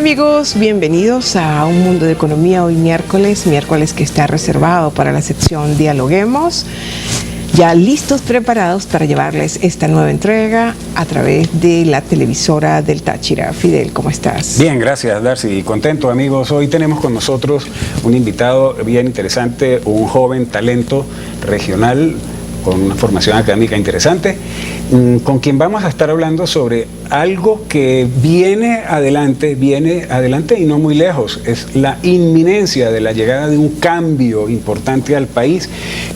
Amigos, bienvenidos a Un Mundo de Economía. Hoy miércoles que está reservado para la sección Dialoguemos. Ya listos, preparados para llevarles esta nueva entrega a través de la televisora del Táchira. Fidel, ¿cómo estás? Bien, gracias, Darcy. Contento, amigos. Hoy tenemos con nosotros un invitado bien interesante, un joven talento regional con una formación académica interesante, con quien vamos a estar hablando sobre algo que viene adelante y no muy lejos. Es la inminencia de la llegada de un cambio importante al país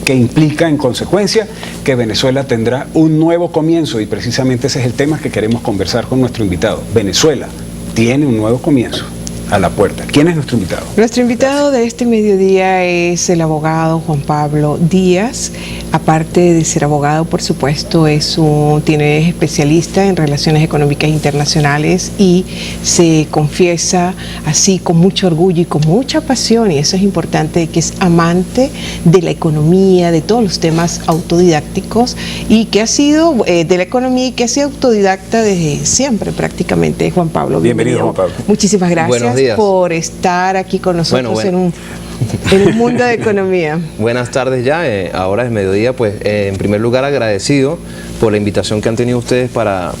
que implica en consecuencia que Venezuela tendrá un nuevo comienzo, y precisamente ese es el tema que queremos conversar con nuestro invitado. Venezuela tiene un nuevo comienzo a la puerta. ¿Quién es nuestro invitado? Nuestro invitado de este mediodía es el abogado Juan Pablo Díaz. Aparte de ser abogado, por supuesto, es especialista en relaciones económicas internacionales y se confiesa así con mucho orgullo y con mucha pasión, y eso es importante, que es amante de la economía, de todos los temas autodidácticos, y que ha sido de la economía y que ha sido autodidacta desde siempre prácticamente. Juan Pablo, bienvenido Juan Pablo. Muchísimas gracias por estar aquí con nosotros en un mundo de economía. Buenas tardes ya, ahora es mediodía, pues en primer lugar agradecido por la invitación que han tenido ustedes para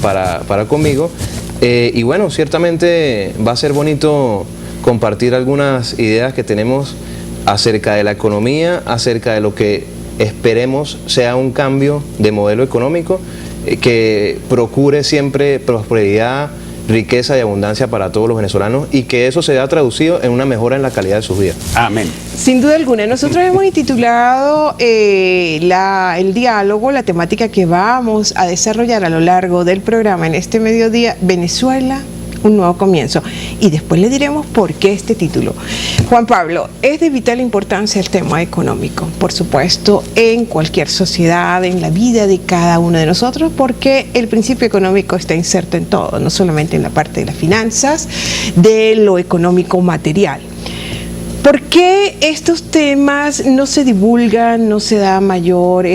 conmigo, y bueno, ciertamente va a ser bonito compartir algunas ideas que tenemos acerca de la economía, acerca de lo que esperemos sea un cambio de modelo económico que procure siempre prosperidad, riqueza y abundancia para todos los venezolanos, y que eso se vea traducido en una mejora en la calidad de sus vidas. Amén. Sin duda alguna. Nosotros hemos intitulado el diálogo, la temática que vamos a desarrollar a lo largo del programa en este mediodía, Venezuela, un nuevo comienzo. Y después le diremos por qué este título. Juan Pablo, es de vital importancia el tema económico, por supuesto, en cualquier sociedad, en la vida de cada uno de nosotros, porque el principio económico está inserto en todo, no solamente en la parte de las finanzas, de lo económico material. ¿Por qué estos temas no se divulgan, no se da mayor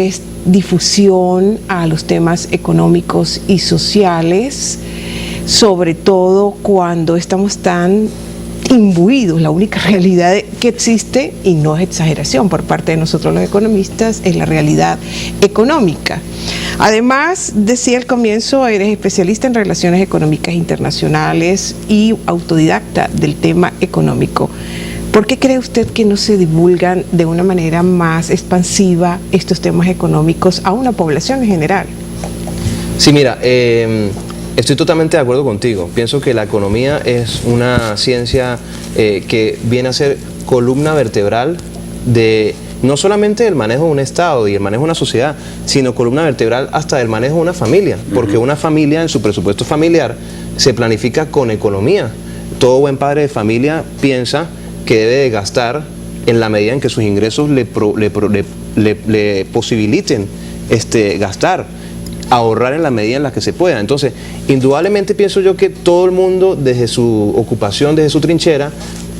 difusión a los temas económicos y sociales? Sobre todo cuando estamos tan imbuidos, la única realidad que existe, y no es exageración por parte de nosotros los economistas, es la realidad económica. Además, decía al comienzo, eres especialista en relaciones económicas internacionales y autodidacta del tema económico. ¿Por qué cree usted que no se divulgan de una manera más expansiva estos temas económicos a una población en general? Sí, mira, estoy totalmente de acuerdo contigo. Pienso que la economía es una ciencia que viene a ser columna vertebral de no solamente del manejo de un Estado y el manejo de una sociedad, sino columna vertebral hasta del manejo de una familia, porque una familia en su presupuesto familiar se planifica con economía. Todo buen padre de familia piensa que debe de gastar en la medida en que sus ingresos le posibiliten gastar, ahorrar en la medida en la que se pueda. Entonces, indudablemente pienso yo que todo el mundo, desde su ocupación, desde su trinchera,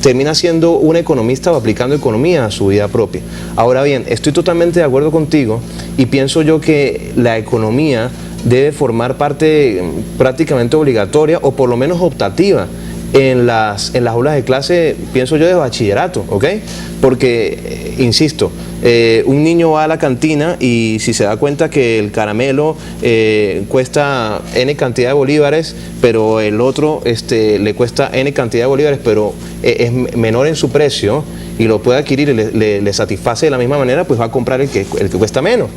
termina siendo un economista o aplicando economía a su vida propia. Ahora bien, estoy totalmente de acuerdo contigo, y pienso yo que la economía debe formar parte prácticamente obligatoria, o por lo menos optativa, en las aulas de clase, pienso yo, de bachillerato, ¿ok? Porque, insisto, un niño va a la cantina y si se da cuenta que el caramelo cuesta N cantidad de bolívares, pero el otro le cuesta N cantidad de bolívares, pero es menor en su precio y lo puede adquirir y le satisface de la misma manera, pues va a comprar el que cuesta menos,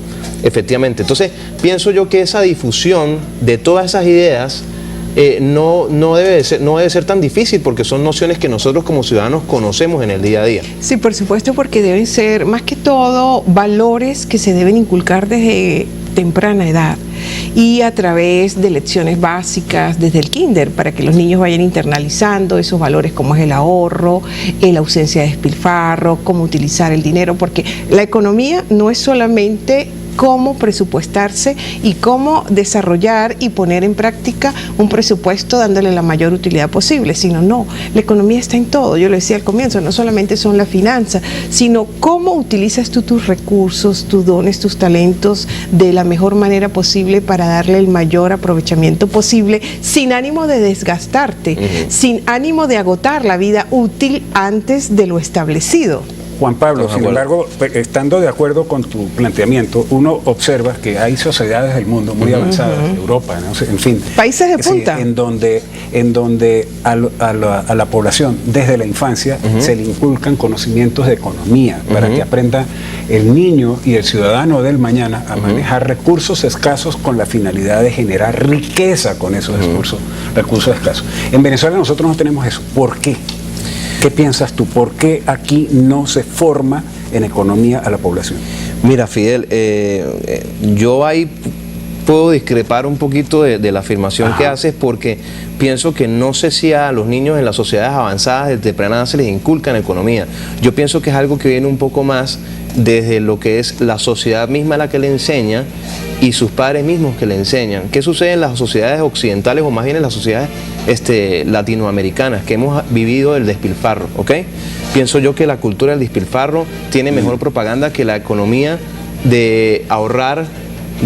efectivamente. Entonces, pienso yo que esa difusión de todas esas ideas no debe ser tan difícil, porque son nociones que nosotros como ciudadanos conocemos en el día a día. Sí, por supuesto, porque deben ser, más que todo, valores que se deben inculcar desde temprana edad y a través de lecciones básicas desde el kinder, para que los niños vayan internalizando esos valores como es el ahorro, la ausencia de despilfarro, cómo utilizar el dinero, porque la economía no es solamente cómo presupuestarse y cómo desarrollar y poner en práctica un presupuesto dándole la mayor utilidad posible, sino no, la economía está en todo. Yo lo decía al comienzo, no solamente son las finanzas, sino cómo utilizas tú tus recursos, tus dones, tus talentos de la mejor manera posible para darle el mayor aprovechamiento posible, sin ánimo de desgastarte, sin ánimo de agotar la vida útil antes de lo establecido. Juan Pablo, sin embargo, estando de acuerdo con tu planteamiento, uno observa que hay sociedades del mundo muy avanzadas, Europa, no sé, en fin. Países de punta. Sí, en donde a la población desde la infancia se le inculcan conocimientos de economía para que aprenda el niño y el ciudadano del mañana a manejar recursos escasos con la finalidad de generar riqueza con esos recursos escasos. En Venezuela nosotros no tenemos eso. ¿Por qué? ¿Qué piensas tú? ¿Por qué aquí no se forma en economía a la población? Mira, Fidel, yo ahí puedo discrepar un poquito de la afirmación que haces, porque pienso que no sé si a los niños en las sociedades avanzadas desde temprana edad se les inculcan economía. Yo pienso que es algo que viene un poco más desde lo que es la sociedad misma la que le enseña y sus padres mismos que le enseñan. ¿Qué sucede en las sociedades occidentales o más bien en las sociedades latinoamericanas que hemos vivido el despilfarro? ¿Ok? Pienso yo que la cultura del despilfarro tiene mejor propaganda que la economía de ahorrar,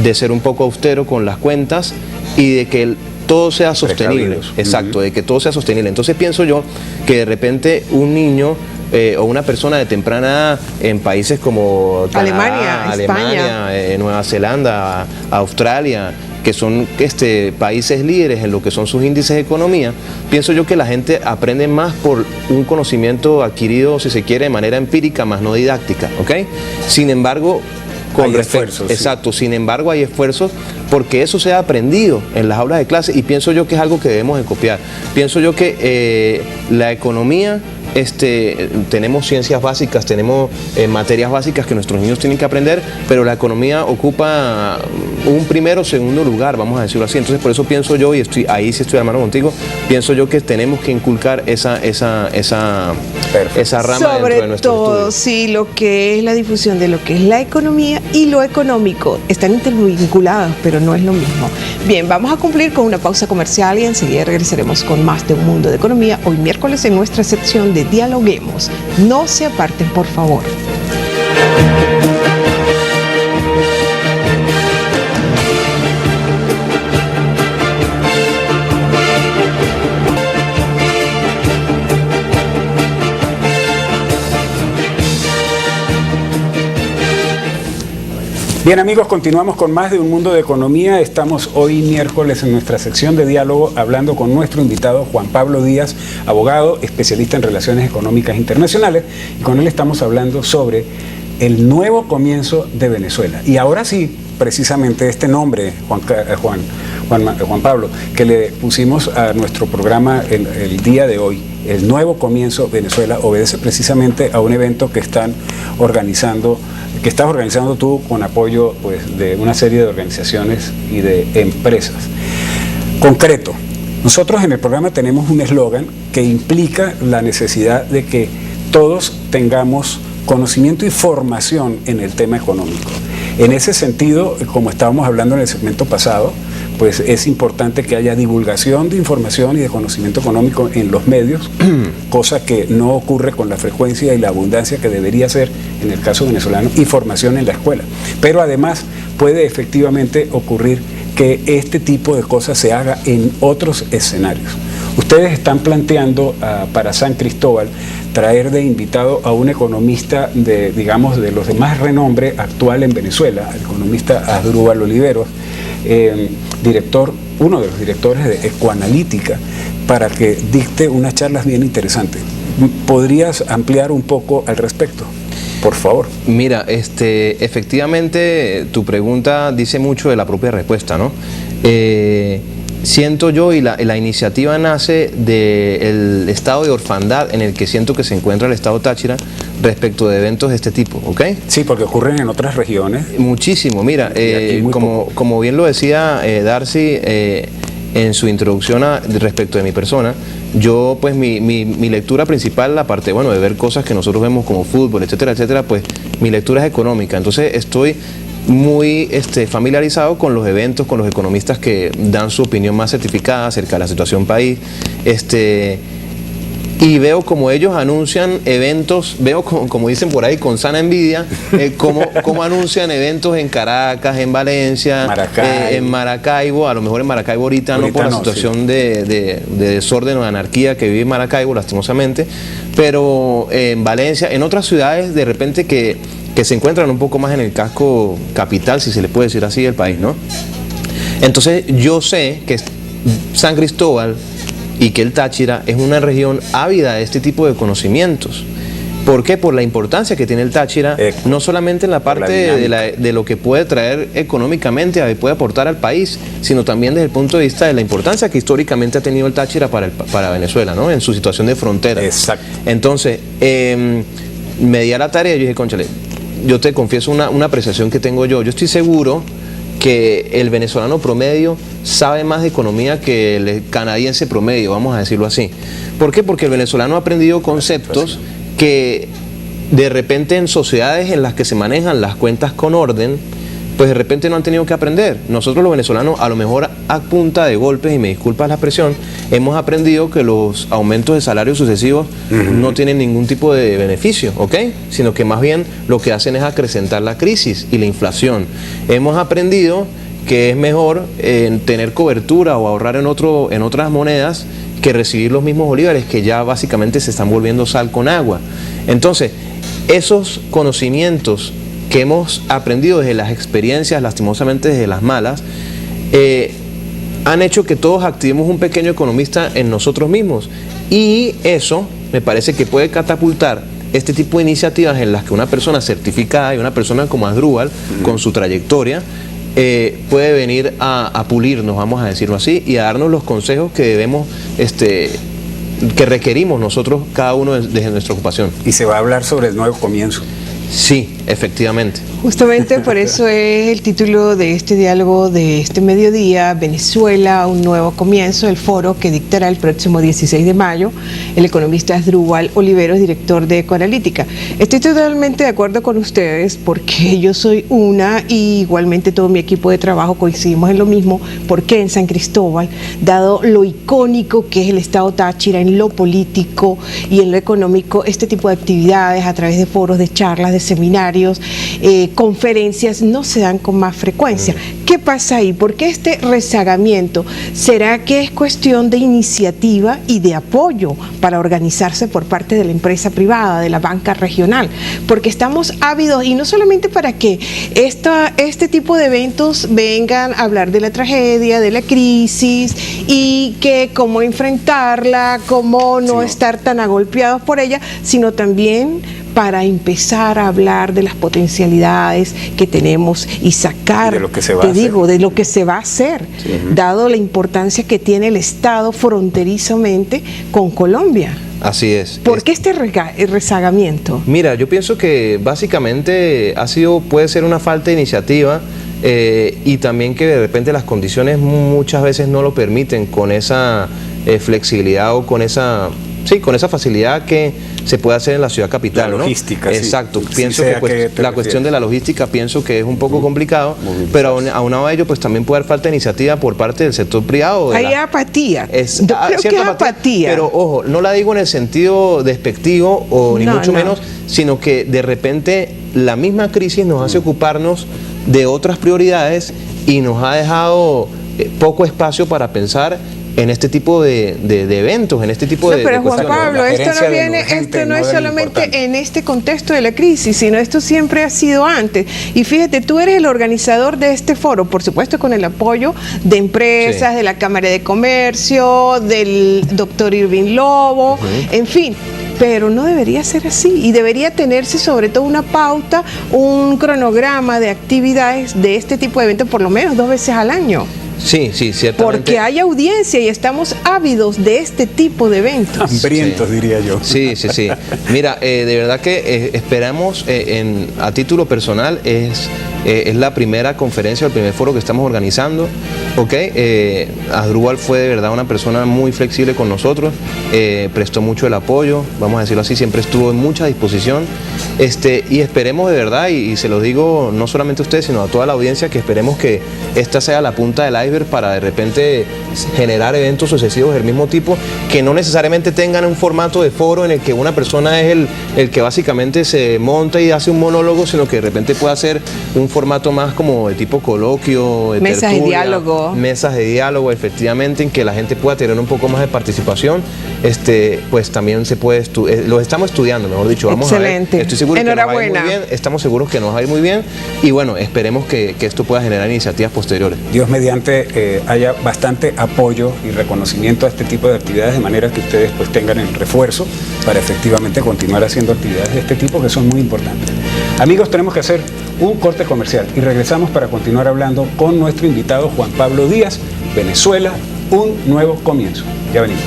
de ser un poco austero con las cuentas y de que todo sea sostenible. Exacto, de que todo sea sostenible. Entonces pienso yo que de repente un niño o una persona de temprana edad en países como Canadá, Alemania, Nueva Zelanda, Australia, que son países líderes en lo que son sus índices de economía, pienso yo que la gente aprende más por un conocimiento adquirido, si se quiere, de manera empírica, más no didáctica, ¿ok? Sin embargo, hay esfuerzos. Exacto, sin embargo hay esfuerzos porque eso se ha aprendido en las aulas de clase y pienso yo que es algo que debemos de copiar. Pienso yo que la economía, tenemos ciencias básicas, tenemos materias básicas que nuestros niños tienen que aprender, pero la economía ocupa un primero o segundo lugar, vamos a decirlo así. Entonces por eso pienso yo, y ahí sí estoy de mano contigo, pienso yo que tenemos que inculcar esa rama dentro de nuestro estudio. Sobre todo, sí, lo que es la difusión de lo que es la economía y lo económico están intervinculados, pero no es lo mismo. Bien, vamos a cumplir con una pausa comercial y enseguida regresaremos con más de Un Mundo de Economía, hoy miércoles en nuestra sección de Dialoguemos. No se aparten, por favor. Bien amigos, continuamos con más de Un Mundo de Economía. Estamos hoy miércoles en nuestra sección de diálogo hablando con nuestro invitado Juan Pablo Díaz, abogado, especialista en relaciones económicas internacionales, y con él estamos hablando sobre el nuevo comienzo de Venezuela. Y ahora sí, precisamente este nombre, Juan Pablo, que le pusimos a nuestro programa el día de hoy, el nuevo comienzo Venezuela, obedece precisamente a un evento que estás organizando tú con apoyo pues, de una serie de organizaciones y de empresas. Concreto, nosotros en el programa tenemos un eslogan que implica la necesidad de que todos tengamos conocimiento y formación en el tema económico. En ese sentido, como estábamos hablando en el segmento pasado, pues es importante que haya divulgación de información y de conocimiento económico en los medios, cosa que no ocurre con la frecuencia y la abundancia que debería ser en el caso venezolano, y formación en la escuela. Pero además puede efectivamente ocurrir que este tipo de cosas se haga en otros escenarios. Ustedes están planteando para San Cristóbal traer de invitado a un economista de los de más renombre actual en Venezuela, el economista Asdrúbal Oliveros, uno de los directores de Ecoanalítica, para que dicte unas charlas bien interesantes. ¿Podrías ampliar un poco al respecto? Por favor. Mira, efectivamente tu pregunta dice mucho de la propia respuesta, ¿no? Siento yo, y la iniciativa nace del estado de orfandad en el que siento que se encuentra el estado Táchira respecto de eventos de este tipo, ¿ok? Sí, porque ocurren en otras regiones. Muchísimo, mira, como bien lo decía Darcy en su introducción respecto de mi persona, yo pues mi lectura principal, aparte de ver cosas que nosotros vemos como fútbol, etcétera, etcétera, pues mi lectura es económica. Entonces estoy muy familiarizado con los eventos, con los economistas que dan su opinión más certificada acerca de la situación país. Y veo como ellos anuncian eventos, veo como dicen por ahí, con sana envidia, como anuncian eventos en Caracas, en Valencia, en Maracaibo. A lo mejor en Maracaibo ahorita no por la situación de desorden o de anarquía que vive Maracaibo, lastimosamente, pero en Valencia, en otras ciudades de repente que se encuentran un poco más en el casco capital, si se le puede decir así, del país, ¿no? Entonces yo sé que San Cristóbal y que el Táchira es una región ávida de este tipo de conocimientos. ¿Por qué? Por la importancia que tiene el Táchira, no solamente en la parte de lo que puede traer económicamente, puede aportar al país, sino también desde el punto de vista de la importancia que históricamente ha tenido el Táchira para Venezuela, ¿no? En su situación de frontera. Exacto. Entonces, me di a la tarea y yo dije, cónchale, yo te confieso una apreciación que tengo yo. Yo estoy seguro que el venezolano promedio sabe más de economía que el canadiense promedio, vamos a decirlo así. ¿Por qué? Porque el venezolano ha aprendido conceptos que de repente en sociedades en las que se manejan las cuentas con orden, pues de repente no han tenido que aprender. Nosotros los venezolanos, a lo mejor a punta de golpes, y me disculpas la expresión, hemos aprendido que los aumentos de salarios sucesivos no tienen ningún tipo de beneficio, ¿ok? Sino que más bien lo que hacen es acrecentar la crisis y la inflación. Hemos aprendido que es mejor tener cobertura o ahorrar en otras monedas que recibir los mismos bolívares que ya básicamente se están volviendo sal con agua. Entonces, esos conocimientos que hemos aprendido desde las experiencias, lastimosamente desde las malas, han hecho que todos activemos un pequeño economista en nosotros mismos, y eso me parece que puede catapultar este tipo de iniciativas en las que una persona certificada y una persona como Asdrúbal, con su trayectoria, puede venir a pulirnos, vamos a decirlo así, y a darnos los consejos que debemos, que requerimos nosotros, cada uno desde nuestra ocupación. Y se va a hablar sobre el nuevo comienzo. Sí, efectivamente. Justamente por eso es el título de este diálogo de este mediodía: Venezuela, un nuevo comienzo, el foro que dictará el próximo 16 de mayo el economista Asdrúbal Oliveros, director de Ecoanalítica. Estoy totalmente de acuerdo con ustedes, porque yo soy una, y igualmente todo mi equipo de trabajo coincidimos en lo mismo, porque en San Cristóbal, dado lo icónico que es el estado Táchira en lo político y en lo económico, este tipo de actividades a través de foros, de charlas, de seminarios, conferencias no se dan con más frecuencia. ¿Qué pasa ahí? ¿Por qué este rezagamiento? ¿Será que es cuestión de iniciativa y de apoyo para organizarse por parte de la empresa privada, de la banca regional? Porque estamos ávidos, y no solamente para que este tipo de eventos vengan a hablar de la tragedia, de la crisis, y que cómo enfrentarla, cómo no estar tan agolpeados por ella, sino también para empezar a hablar de las potencialidades que tenemos y sacar, de lo que se va a hacer, dado la importancia que tiene el Estado fronterizamente con Colombia. Así es. ¿Por qué este rezagamiento? Mira, yo pienso que básicamente puede ser una falta de iniciativa, y también que de repente las condiciones muchas veces no lo permiten, con esa flexibilidad o con esa facilidad que se puede hacer en la ciudad capital, la logística, ¿no? Exacto. Sí, pienso que la cuestión de la logística, pienso que es un poco complicado, pero aunado a ello, pues también puede haber falta de iniciativa por parte del sector privado. Hay apatía. Yo creo que es apatía. Pero ojo, no la digo en el sentido despectivo o ni mucho menos, sino que de repente la misma crisis nos hace ocuparnos de otras prioridades y nos ha dejado poco espacio para pensar en este tipo de eventos, en este tipo de pero Juan cuestiones. Pablo, esto no es solamente en este contexto de la crisis, sino esto siempre ha sido antes. Y fíjate, tú eres el organizador de este foro, por supuesto con el apoyo de empresas, de la Cámara de Comercio, del doctor Irving Lobo, en fin. Pero no debería ser así, y debería tenerse sobre todo una pauta, un cronograma de actividades de este tipo de eventos por lo menos 2 veces al año. Sí, ciertamente. Porque hay audiencia y estamos ávidos de este tipo de eventos. Hambrientos, diría yo. Sí. Mira, de verdad que esperamos, a título personal, es la primera conferencia, el primer foro que estamos organizando. Ok, Asdrúbal fue de verdad una persona muy flexible con nosotros, prestó mucho el apoyo, vamos a decirlo así, siempre estuvo en mucha disposición, y esperemos de verdad, y se lo digo no solamente a ustedes, sino a toda la audiencia, que esperemos que esta sea la punta del iceberg para de repente generar eventos sucesivos del mismo tipo, que no necesariamente tengan un formato de foro en el que una persona es el que básicamente se monta y hace un monólogo, sino que de repente pueda ser un formato más como de tipo coloquio, de mesas tertulia, de diálogo. mesas de diálogo, efectivamente, en que la gente pueda tener un poco más de participación. Pues también se puede los estamos estudiando, mejor dicho. Vamos Excelente. a ver. Estoy seguro que nos va a ir muy Enhorabuena. bien, estamos seguros que nos va a ir muy bien, y bueno, esperemos que esto pueda generar iniciativas posteriores. Dios mediante haya bastante apoyo y reconocimiento a este tipo de actividades, de manera que ustedes pues tengan el refuerzo para efectivamente continuar haciendo actividades de este tipo, que son muy importantes. Amigos, tenemos que hacer un corte comercial y regresamos para continuar hablando con nuestro invitado Juan Pablo Díaz. Venezuela, un nuevo comienzo. Ya venimos.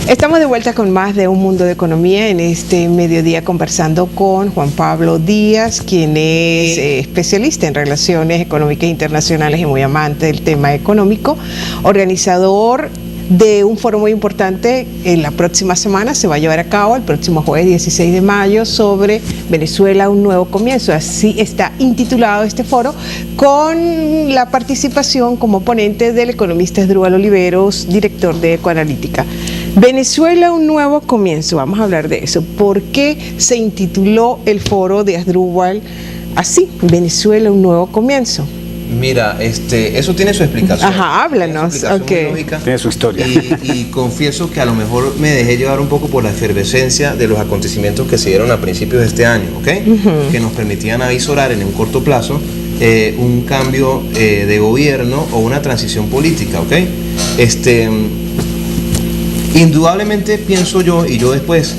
Estamos de vuelta con más de Un Mundo de Economía en este mediodía, conversando con Juan Pablo Díaz, quien es especialista en relaciones económicas internacionales y muy amante del tema económico, organizador de un foro muy importante. En la próxima semana se va a llevar a cabo, el próximo jueves 16 de mayo, sobre Venezuela, un nuevo comienzo. Así está intitulado este foro, con la participación como ponente del economista Asdrúbal Oliveros, director de Ecoanalítica. Venezuela, un nuevo comienzo. Vamos a hablar de eso. ¿Por qué se intituló el foro de Asdrúbal así? Venezuela, un nuevo comienzo. Mira, eso tiene su explicación. Ajá, háblanos. Tiene su explicación muy lógica. Tiene su historia. Y confieso que a lo mejor me dejé llevar un poco por la efervescencia de los acontecimientos que se dieron a principios de este año, ¿ok? Que nos permitían avisorar en un corto plazo un cambio de gobierno o una transición política, ¿ok? Indudablemente pienso yo, y yo después,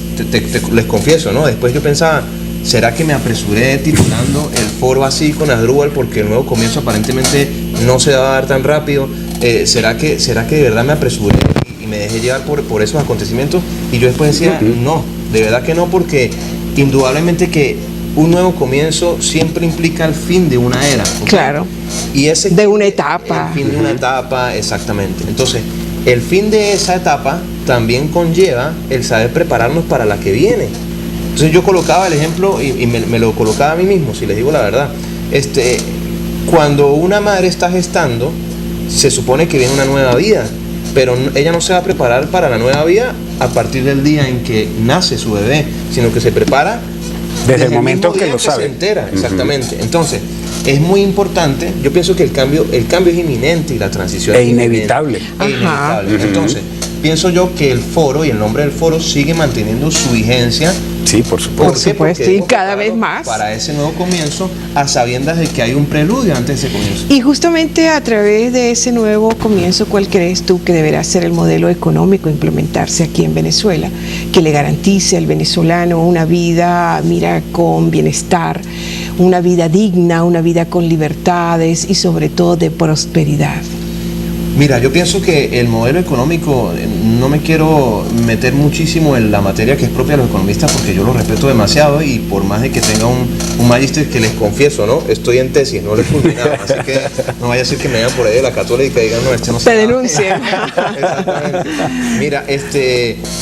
les confieso, ¿no? Después yo pensaba, ¿será que me apresuré titulando el foro así con Asdrúbal porque el nuevo comienzo aparentemente no se va a dar tan rápido? ¿Será que de verdad me apresuré y me dejé llevar por esos acontecimientos? Y yo después decía, no, de verdad que no, porque indudablemente que un nuevo comienzo siempre implica el fin de una era, ¿okay? Claro. Y ese de una etapa. El fin de una etapa, exactamente. Entonces, el fin de esa etapa también conlleva el saber prepararnos para la que viene. Entonces yo colocaba el ejemplo y me lo colocaba a mí mismo, si les digo la verdad. Cuando una madre está gestando, se supone que viene una nueva vida, pero ella no se va a preparar para la nueva vida a partir del día en que nace su bebé, sino que se prepara desde el momento que lo sabe. Se entera, exactamente. Entonces, es muy importante. Yo pienso que el cambio es inminente y la transición es inevitable. Inevitable. Entonces, pienso yo que el foro y el nombre del foro sigue manteniendo su vigencia. Sí, por supuesto. Por supuesto, y cada vez más. Para ese nuevo comienzo, a sabiendas de que hay un preludio antes de ese comienzo. Y justamente a través de ese nuevo comienzo, ¿cuál crees tú que deberá ser el modelo económico a implementarse aquí en Venezuela, que le garantice al venezolano una vida, con bienestar, una vida digna, una vida con libertades y sobre todo de prosperidad? Mira, yo pienso que el modelo económico, no me quiero meter muchísimo en la materia que es propia de los economistas porque yo lo respeto demasiado, y por más de que tenga un magíster, que les confieso, ¿no? Estoy en tesis, no lo he culminado, así que no vaya a decir que me vayan por ahí de la Católica y digan, no, no se denuncien. Exactamente. Mira,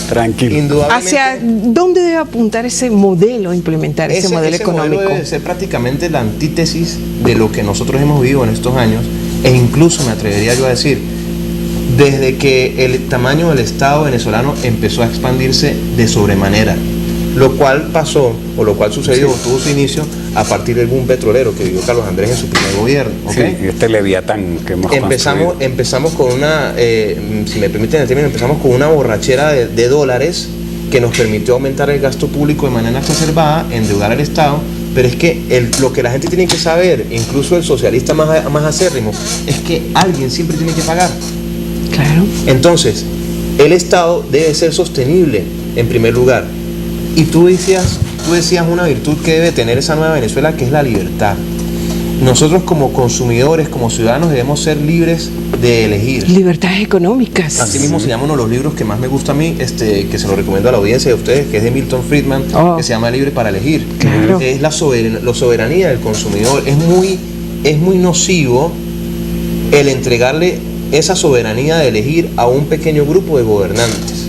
tranquilo. Indudablemente, ¿hacia dónde debe apuntar ese modelo, implementar ese modelo económico? Modelo debe ser prácticamente la antítesis de lo que nosotros hemos vivido en estos años, e incluso me atrevería yo a decir, desde que el tamaño del Estado venezolano empezó a expandirse de sobremanera, lo cual pasó, o lo cual sucedió, tuvo su inicio a partir del boom petrolero que vivió Carlos Andrés en su primer gobierno. ¿Okay? Sí, este Leviatán que hemos construido. Empezamos con una, si me permiten el término, empezamos con una borrachera de dólares que nos permitió aumentar el gasto público de manera exacerbada, endeudar al Estado. Pero es que lo que la gente tiene que saber, incluso el socialista más acérrimo, es que alguien siempre tiene que pagar. Claro. Entonces, el Estado debe ser sostenible en primer lugar. Y tú decías una virtud que debe tener esa nueva Venezuela, que es la libertad. nosotros como consumidores, como ciudadanos, debemos ser libres de elegir. Libertades económicas. Así mismo se llama uno de los libros que más me gusta a mí, que se lo recomiendo a la audiencia de ustedes, que es de Milton Friedman, que se llama Libre para Elegir. Claro. Es la soberanía del consumidor. Es muy nocivo el entregarle esa soberanía de elegir a un pequeño grupo de gobernantes,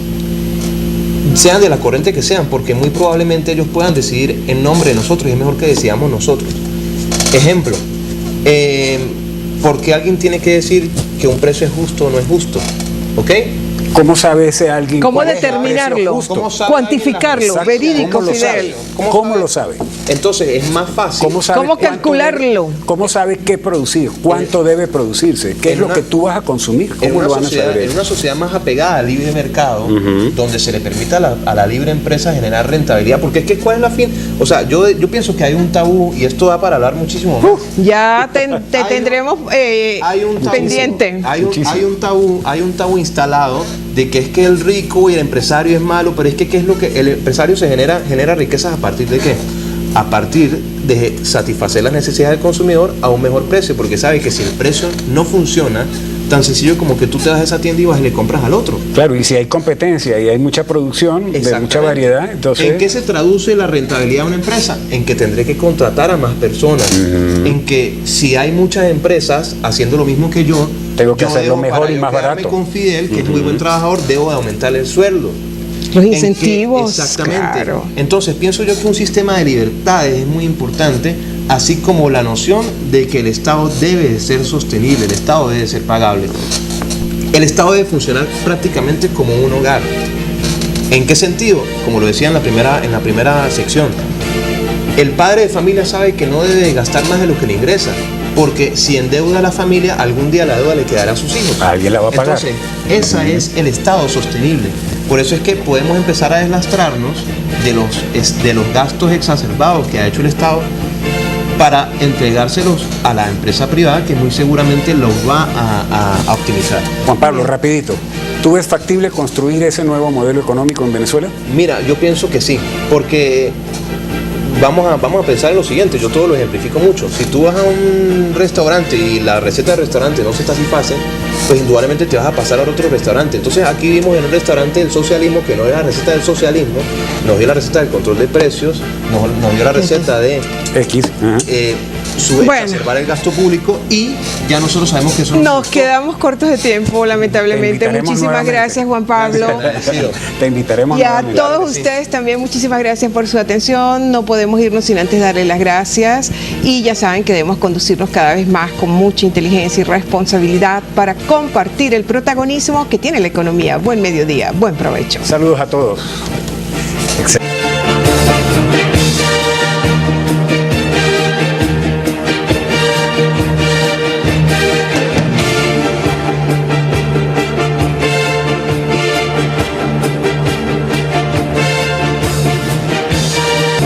sean de la corriente que sean, porque muy probablemente ellos puedan decidir en nombre de nosotros y es mejor que decidamos nosotros. Ejemplo, ¿por qué alguien tiene que decir que un precio es justo o no es justo? ¿Ok? ¿Cómo sabe ese alguien? ¿Cómo cuál es el determinarlo? precio justo? ¿Cómo sabe Cuantificarlo, alguien la- verídico, ¿Cómo lo fidel. sabe? ¿Cómo ¿Cómo sabe? lo sabe? Entonces es más fácil. ¿Cómo sabe ¿Cómo cuánto calcularlo? ¿Cómo sabe qué producir? ¿Cuánto debe producirse? ¿Qué es En lo una- que tú vas a consumir? en ¿Cómo una, lo van a sociedad, saber? en una sociedad más apegada al libre mercado, donde se le permita a la libre empresa generar rentabilidad, porque es que ¿cuál es la fin? O sea, yo pienso que hay un tabú, y esto da para hablar muchísimo más. Ya te tendremos Hay un tabú, pendiente. hay Muchísimo. un tabú instalado de que es que el rico y el empresario es malo, pero es que ¿qué es lo que el empresario genera riquezas a partir de qué? A partir de satisfacer las necesidades del consumidor a un mejor precio, porque sabe que si el precio no funciona, tan sencillo como que tú te vas a esa tienda y vas y le compras al otro. Claro, y si hay competencia y hay mucha producción, de mucha Exactamente. variedad, entonces... ¿En qué se traduce la rentabilidad de una empresa? En que tendré que contratar a más personas. En que si hay muchas empresas haciendo lo mismo que yo, Tengo que yo hacerlo debo, mejor para y yo más quedarme barato. con Fidel, que es muy buen trabajador, debo de aumentar el sueldo. Los ¿En qué? incentivos. Exactamente. Claro. Entonces pienso yo que un sistema de libertades es muy importante, así como la noción de que el Estado debe de ser sostenible, el Estado debe de ser pagable. El Estado debe funcionar prácticamente como un hogar. ¿En qué sentido? Como lo decía en la primera sección, el padre de familia sabe que no debe gastar más de lo que le ingresa, porque si endeuda a la familia, algún día la deuda le quedará a sus hijos. Alguien la va a pagar. Entonces, ese es el Estado sostenible. Por eso es que podemos empezar a deslastrarnos de los gastos exacerbados que ha hecho el Estado para entregárselos a la empresa privada, que muy seguramente los va a optimizar. Juan Pablo, rapidito, ¿tú ves factible construir ese nuevo modelo económico en Venezuela? Mira, yo pienso que sí, porque vamos a pensar en lo siguiente, yo todo lo ejemplifico mucho. Si tú vas a un restaurante y la receta del restaurante no se satisface, pues indudablemente te vas a pasar a otro restaurante. Entonces aquí vimos en un restaurante del socialismo que no es la receta del socialismo, nos dio la receta del control de precios, nos dio la receta de X. Ajá. exacerbar el gasto público, y ya nosotros sabemos que eso no Nos quedamos cortos de tiempo, Te lamentablemente. invitaremos Muchísimas nuevamente. gracias, Juan Pablo. Agradecido. Te invitaremos Y a nuevamente. todos Claro que sí. ustedes también muchísimas gracias por su atención. No podemos irnos sin antes darle las gracias. Y ya saben que debemos conducirnos cada vez más con mucha inteligencia y responsabilidad para compartir el protagonismo que tiene la economía. Buen mediodía, buen provecho. Saludos a todos. Excelente.